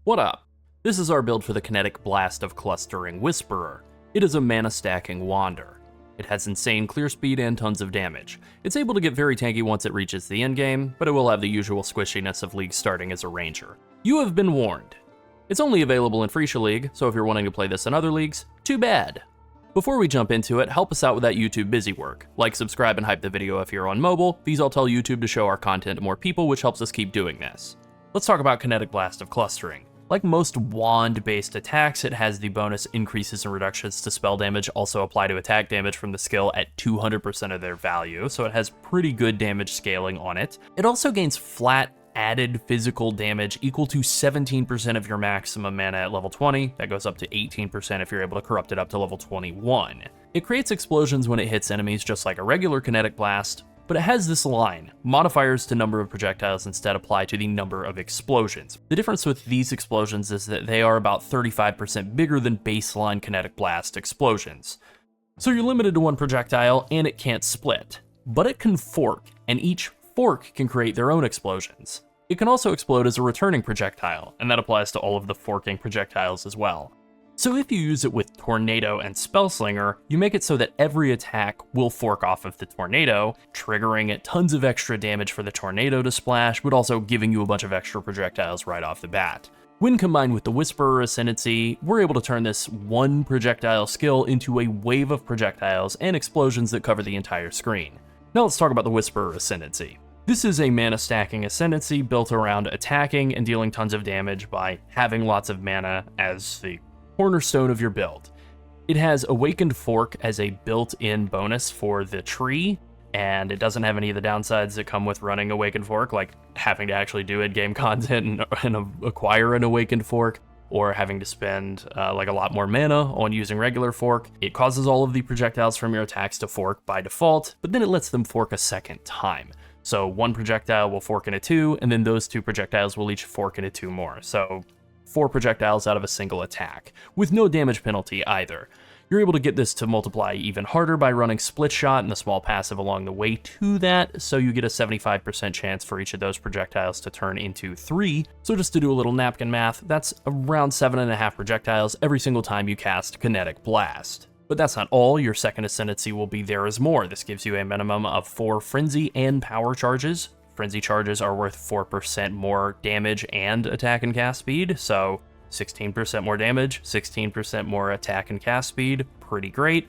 What up? This is our build for the Kinetic Blast of Clustering Whisperer. It is a mana stacking wander. It has insane clear speed and tons of damage. It's able to get very tanky once it reaches the endgame, but it will have the usual squishiness of League starting as a ranger. You have been warned. It's only available in Phrecia League, so if you're wanting to play this in other leagues, too bad. Before we jump into it, help us out with that YouTube busy work. Like, subscribe, and hype the video if you're on mobile. These all tell YouTube to show our content to more people, which helps us keep doing this. Let's talk about Kinetic Blast of Clustering. Like most wand-based attacks, it has the bonus increases and reductions to spell damage also apply to attack damage from the skill at 200% of their value, so it has pretty good damage scaling on it. It also gains flat added physical damage equal to 17% of your maximum mana at level 20. That goes up to 18% if you're able to corrupt it up to level 21. It creates explosions when it hits enemies just like a regular Kinetic Blast, but it has this line: modifiers to number of projectiles instead apply to the number of explosions. The difference with these explosions is that they are about 35% bigger than baseline Kinetic Blast explosions. So you're limited to one projectile and it can't split, but it can fork, and each fork can create their own explosions. It can also explode as a returning projectile, and that applies to all of the forking projectiles as well. So if you use it with Tornado and Spellslinger, you make it so that every attack will fork off of the Tornado, triggering tons of extra damage for the Tornado to splash, but also giving you a bunch of extra projectiles right off the bat. When combined with the Whisperer Ascendancy, we're able to turn this one projectile skill into a wave of projectiles and explosions that cover the entire screen. Now let's talk about the Whisperer Ascendancy. This is a mana stacking ascendancy built around attacking and dealing tons of damage by having lots of mana as the cornerstone of your build. It has Awakened Fork as a built-in bonus for the tree, and it doesn't have any of the downsides that come with running Awakened Fork, like having to actually do in-game content and acquire an Awakened Fork, or having to spend like a lot more mana on using regular fork. It causes all of the projectiles from your attacks to fork by default, but then it lets them fork a second time. So one projectile will fork into two, and then those two projectiles will each fork into two more. So 4 projectiles out of a single attack, with no damage penalty either. You're able to get this to multiply even harder by running Split Shot and the small passive along the way to that, so you get a 75% chance for each of those projectiles to turn into 3. So just to do a little napkin math, that's around 7.5 projectiles every single time you cast Kinetic Blast. But that's not all. Your second Ascendancy will be there as more. This gives you a minimum of 4 Frenzy and Power charges. Frenzy charges are worth 4% more damage and attack and cast speed, so 16% more damage, 16% more attack and cast speed, pretty great.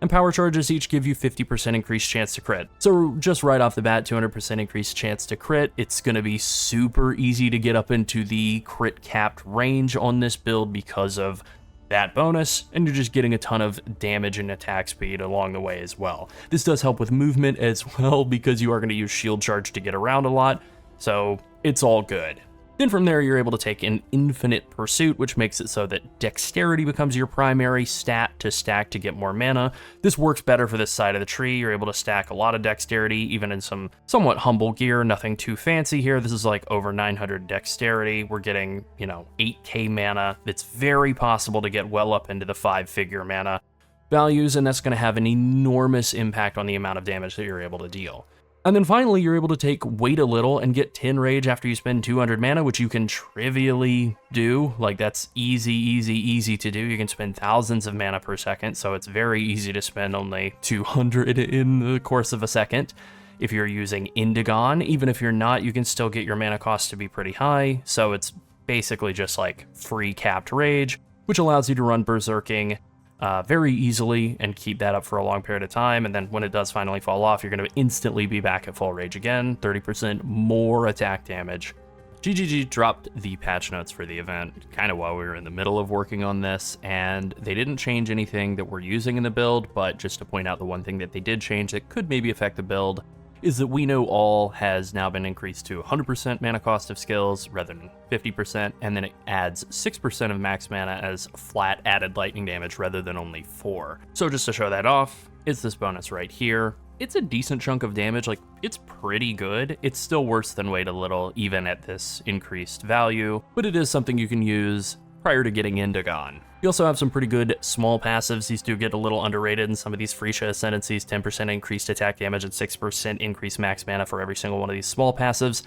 And power charges each give you 50% increased chance to crit. So just right off the bat, 200% increased chance to crit. It's gonna be super easy to get up into the crit capped range on this build because of that bonus, and you're just getting a ton of damage and attack speed along the way as well. This does help with movement as well because you are going to use shield charge to get around a lot, so it's all good. Then from there, you're able to take an Infinite Pursuit, which makes it so that Dexterity becomes your primary stat to stack to get more mana. This works better for this side of the tree. You're able to stack a lot of Dexterity, even in some somewhat humble gear, nothing too fancy here. This is like over 900 Dexterity. We're getting, 8k mana. It's very possible to get well up into the 5-figure mana values, and that's going to have an enormous impact on the amount of damage that you're able to deal. And then finally, you're able to wait a little and get 10 rage after you spend 200 mana, which you can trivially do. Like, that's easy to do. You can spend thousands of mana per second, so it's very easy to spend only 200 in the course of a second. If you're using Indigon, even if you're not, you can still get your mana cost to be pretty high, so it's basically just like free capped rage, which allows you to run Berserking very easily and keep that up for a long period of time, and then when it does finally fall off, you're going to instantly be back at full rage again, 30% more attack damage. GGG dropped the patch notes for the event kind of while we were in the middle of working on this, and they didn't change anything that we're using in the build, but just to point out the one thing that they did change that could maybe affect the build is that We Know All has now been increased to 100% mana cost of skills rather than 50%, and then it adds 6% of max mana as flat added lightning damage rather than only 4. So just to show that off, it's this bonus right here. It's a decent chunk of damage, like it's pretty good. It's still worse than Wait a Little even at this increased value, but it is something you can use prior to getting Indigon. You also have some pretty good small passives. These do get a little underrated in some of these Phrecia Ascendancies. 10% increased attack damage and 6% increased max mana for every single one of these small passives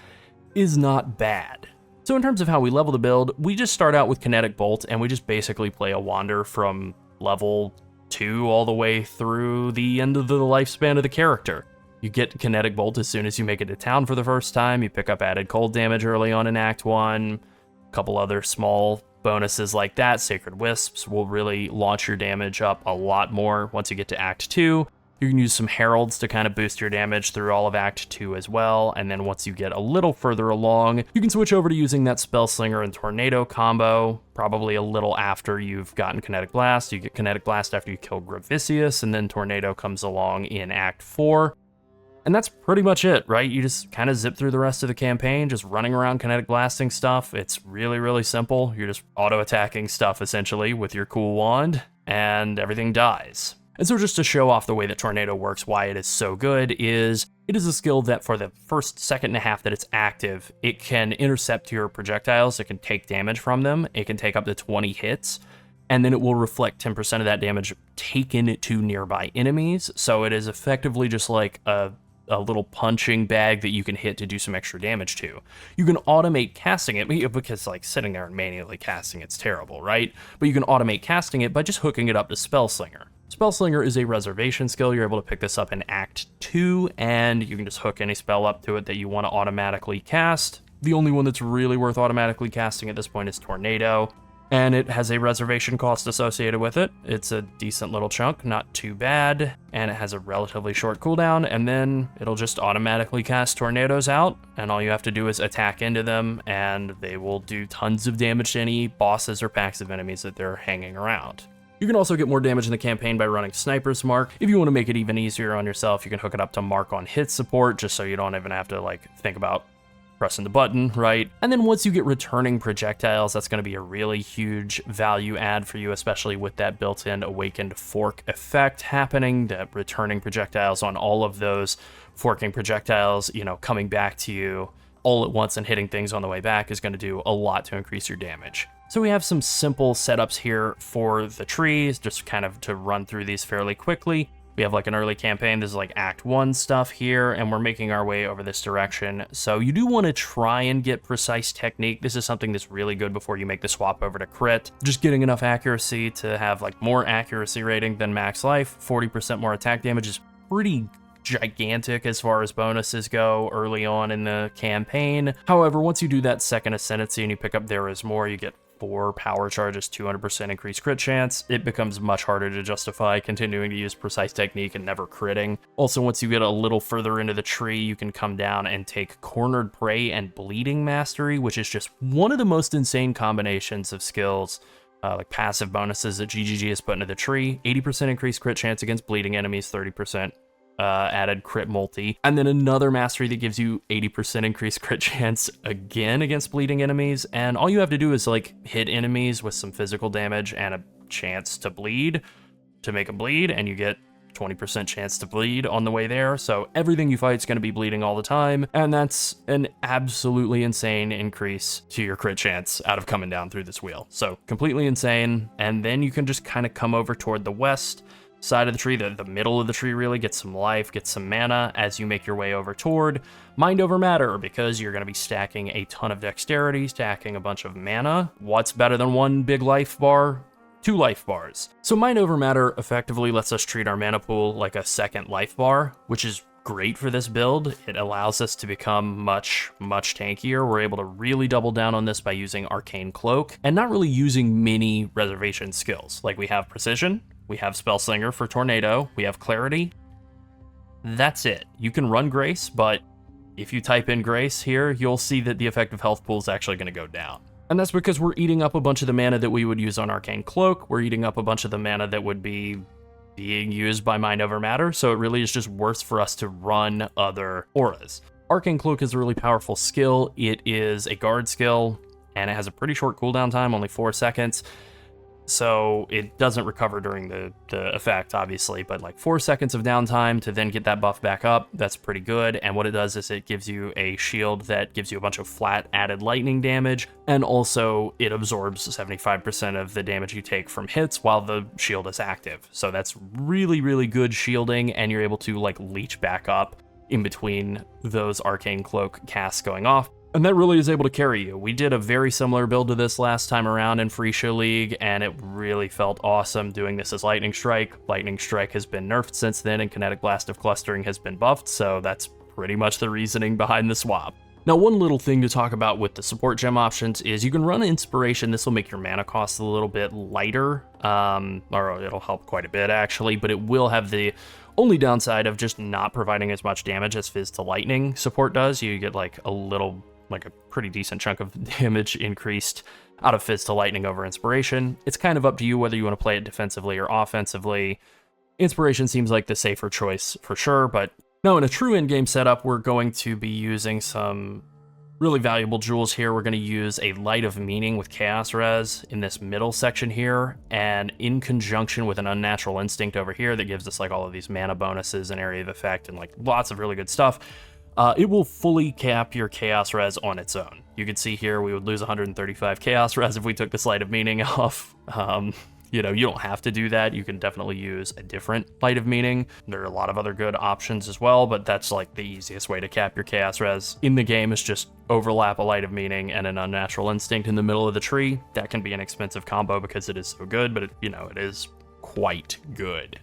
is not bad. So in terms of how we level the build, we just start out with Kinetic Bolt, and we just basically play a Wander from level 2 all the way through the end of the lifespan of the character. You get Kinetic Bolt as soon as you make it to town for the first time, you pick up added cold damage early on in Act 1, a couple other small bonuses like that. Sacred Wisps will really launch your damage up a lot more once you get to Act 2. You can use some Heralds to kind of boost your damage through all of Act 2 as well, and then once you get a little further along, you can switch over to using that Spellslinger and Tornado combo, probably a little after you've gotten Kinetic Blast. You get Kinetic Blast after you kill Grafts, and then Tornado comes along in Act 4. And that's pretty much it, right? You just kind of zip through the rest of the campaign, just running around Kinetic Blasting stuff. It's really, really simple. You're just auto-attacking stuff, essentially, with your cool wand, and everything dies. And so just to show off the way that Tornado works, why it is so good, is it is a skill that for the first second and a half that it's active, it can intercept your projectiles, it can take damage from them, it can take up to 20 hits, and then it will reflect 10% of that damage taken to nearby enemies. So it is effectively just like a little punching bag that you can hit to do some extra damage to. You can automate casting it, because like sitting there and manually casting it's terrible, right? But you can automate casting it by just hooking it up to Spellslinger. Spellslinger is a reservation skill. You're able to pick this up in Act 2, and you can just hook any spell up to it that you want to automatically cast. The only one that's really worth automatically casting at this point is Tornado, and it has a reservation cost associated with it. It's a decent little chunk, not too bad, and it has a relatively short cooldown, and then it'll just automatically cast tornadoes out, and all you have to do is attack into them, and they will do tons of damage to any bosses or packs of enemies that they're hanging around. You can also get more damage in the campaign by running Sniper's Mark. If you want to make it even easier on yourself, you can hook it up to Mark on hit support, just so you don't even have to like think about pressing the button, right? And then once you get returning projectiles, that's going to be a really huge value add for you, especially with that built-in Awakened Fork effect happening, that returning projectiles on all of those forking projectiles, coming back to you all at once and hitting things on the way back is going to do a lot to increase your damage. So we have some simple setups here for the trees, just kind of to run through these fairly quickly. We have like an early campaign, this is like Act 1 stuff here, and we're making our way over this direction. So you do want to try and get precise technique. This is something that's really good before you make the swap over to crit. Just getting enough accuracy to have like more accuracy rating than max life, 40% more attack damage is pretty gigantic as far as bonuses go early on in the campaign. However, once you do that second ascendancy and you pick up There Is More, you get 4 power charges, 200% increased crit chance. It becomes much harder to justify continuing to use precise technique and never critting. Also, once you get a little further into the tree, you can come down and take Cornered Prey and Bleeding Mastery, which is just one of the most insane combinations of skills, like passive bonuses that GGG has put into the tree. 80% increased crit chance against bleeding enemies, 30% added crit multi, and then another mastery that gives you 80% increased crit chance again against bleeding enemies, and all you have to do is like hit enemies with some physical damage and a chance to bleed, to make them bleed, and you get 20% chance to bleed on the way there. So everything you fight is going to be bleeding all the time, and that's an absolutely insane increase to your crit chance out of coming down through this wheel. So completely insane. And then you can just kind of come over toward the west side of the tree, the middle of the tree really, get some life, get some mana as you make your way over toward Mind Over Matter, because you're going to be stacking a ton of dexterity, stacking a bunch of mana. What's better than 1 big life bar? 2 life bars. So Mind Over Matter effectively lets us treat our mana pool like a second life bar, which is great for this build. It allows us to become much tankier. We're able to really double down on this by using Arcane Cloak and not really using many reservation skills. Like we have Precision, we have Spellslinger for Tornado, we have Clarity. That's it. You can run Grace, but if you type in Grace here, you'll see that the effective health pool is actually going to go down. And that's because we're eating up a bunch of the mana that we would use on Arcane Cloak. We're eating up a bunch of the mana that would be being used by Mind Over Matter, so it really is just worse for us to run other auras. Arcane Cloak is a really powerful skill. It is a guard skill, and it has a pretty short cooldown time, only 4 seconds. So it doesn't recover during the effect, obviously, but like 4 seconds of downtime to then get that buff back up, that's pretty good. And what it does is it gives you a shield that gives you a bunch of flat added lightning damage, and also it absorbs 75% of the damage you take from hits while the shield is active. So that's really, really good shielding, and you're able to like leech back up in between those Arcane Cloak casts going off. And that really is able to carry you. We did a very similar build to this last time around in Phrecia League, and it really felt awesome doing this as Lightning Strike. Lightning Strike has been nerfed since then, and Kinetic Blast of Clustering has been buffed, so that's pretty much the reasoning behind the swap. Now, one little thing to talk about with the support gem options is you can run Inspiration. This will make your mana costs a little bit lighter, or it'll help quite a bit actually, but it will have the only downside of just not providing as much damage as Fizz to Lightning support does. You get like a pretty decent chunk of damage increased out of Fizz to Lightning over Inspiration. It's kind of up to you whether you want to play it defensively or offensively. Inspiration seems like the safer choice for sure, but now in a true in-game setup, we're going to be using some really valuable jewels here. We're going to use a Light of Meaning with Chaos Res in this middle section here, and in conjunction with an Unnatural Instinct over here that gives us like all of these mana bonuses and area of effect and like lots of really good stuff. It will fully cap your Chaos Res on its own. You can see here we would lose 135 Chaos Res if we took this Light of Meaning off. You know, you don't have to do that. You can definitely use a different Light of Meaning. There are a lot of other good options as well, but that's like the easiest way to cap your Chaos Res in the game is just overlap a Light of Meaning and an Unnatural Instinct in the middle of the tree. That can be an expensive combo because it is so good, but it is quite good.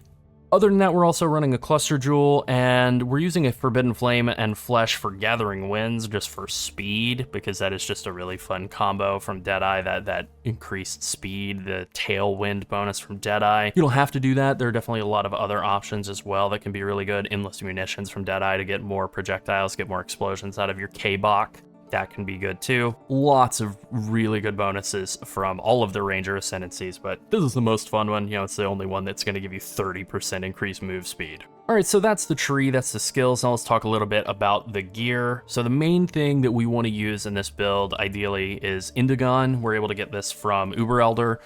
Other than that, we're also running a Cluster Jewel, and we're using a Forbidden Flame and Flesh for Gathering Winds, just for speed, because that is just a really fun combo from Deadeye, that increased speed, the Tailwind bonus from Deadeye. You don't have to do that. There are definitely a lot of other options as well that can be really good. Endless Munitions from Deadeye to get more projectiles, get more explosions out of your K-Bach. That can be good too. Lots of really good bonuses from all of the Ranger Ascendancies, but this is the most fun one. It's the only one that's going to give you 30% increased move speed. All right, so that's the tree, that's the skills. Now let's talk a little bit about the gear. So the main thing that we want to use in this build, ideally, is Indigon. We're able to get this from Uber Elder.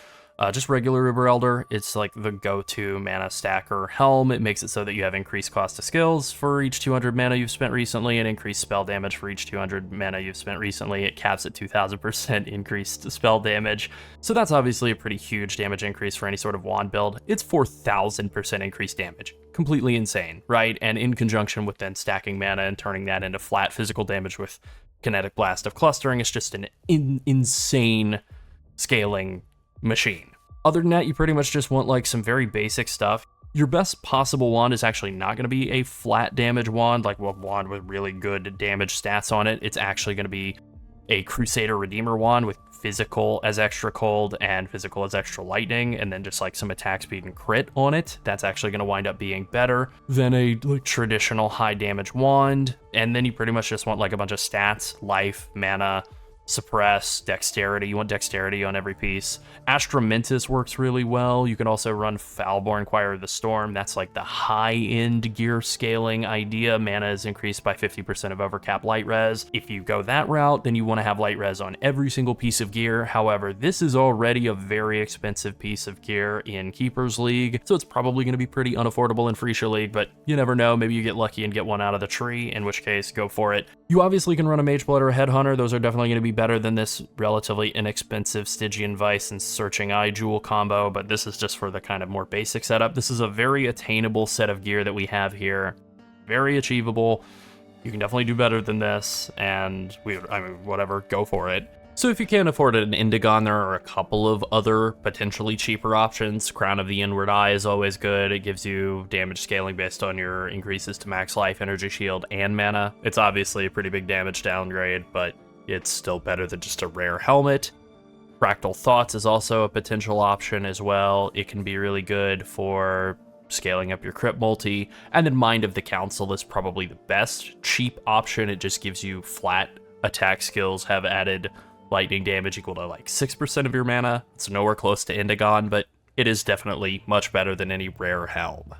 Just regular Uber Elder, it's like the go-to mana stacker helm. It makes it so that you have increased cost of skills for each 200 mana you've spent recently and increased spell damage for each 200 mana you've spent recently. It caps at 2000% increased spell damage. So that's obviously a pretty huge damage increase for any sort of wand build. It's 4000% increased damage. Completely insane, right? And in conjunction with then stacking mana and turning that into flat physical damage with Kinetic Blast of Clustering, it's just an insane scaling machine. Other than that, you pretty much just want like some very basic stuff. Your best possible wand is actually not going to be a flat damage wand, like a wand with really good damage stats on it. It's actually going to be a Crusader Redeemer wand with physical as extra cold and physical as extra lightning, and then just like some attack speed and crit on it. That's actually going to wind up being better than a traditional high damage wand. And then you pretty much just want like a bunch of stats, life, mana, suppress, dexterity. You want dexterity on every piece. Astramentis works really well. You can also run Foulborn Choir of the Storm. That's like the high-end gear scaling idea. Mana is increased by 50% of overcap light res. If you go that route, then you want to have light res on every single piece of gear. However, this is already a very expensive piece of gear in Keeper's League, so it's probably going to be pretty unaffordable in Phrecia League, but you never know. Maybe you get lucky and get one out of the tree, in which case, go for it. You obviously can run a Mageblood or a Headhunter. Those are definitely going to be better than this relatively inexpensive Stygian Vice and Searching Eye Jewel combo, but this is just for the kind of more basic setup. This is a very attainable set of gear that we have here. Very achievable. You can definitely do better than this, and whatever, go for it. So if you can't afford an Indigon, there are a couple of other potentially cheaper options. Crown of the Inward Eye is always good. It gives you damage scaling based on your increases to max life, energy shield, and mana. It's obviously a pretty big damage downgrade, but it's still better than just a rare helmet. Fractal Thoughts is also a potential option as well. It can be really good for scaling up your crit multi. And then Mind of the Council is probably the best cheap option. It just gives you flat attack skills, have added lightning damage equal to like 6% of your mana. It's nowhere close to Indigon, but it is definitely much better than any rare helm.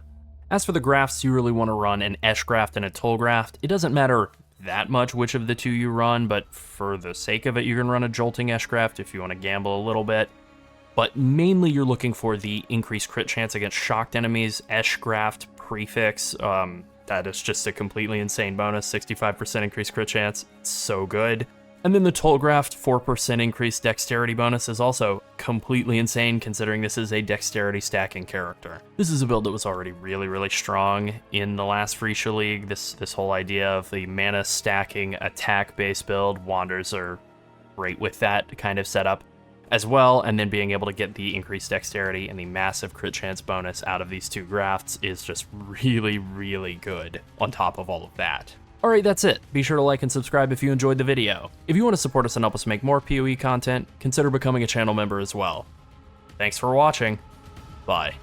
As for the Grafts, you really want to run an Esh Graft and a Toll Graft. It doesn't matter that much which of the two you run, but for the sake of it, you can run a Jolting Esh Graft if you want to gamble a little bit. But mainly you're looking for the increased crit chance against shocked enemies. Esh Graft Prefix, that is just a completely insane bonus, 65% increased crit chance. It's so good. And then the Toll Graft 4% increased dexterity bonus is also completely insane considering this is a dexterity stacking character. This is a build that was already really strong in the last Phrecia League. This whole idea of the mana stacking attack base build, Wanders are great with that kind of setup as well, and then being able to get the increased dexterity and the massive crit chance bonus out of these two Grafts is just really good on top of all of that. Alright, that's it. Be sure to like and subscribe if you enjoyed the video. If you want to support us and help us make more PoE content, consider becoming a channel member as well. Thanks for watching. Bye.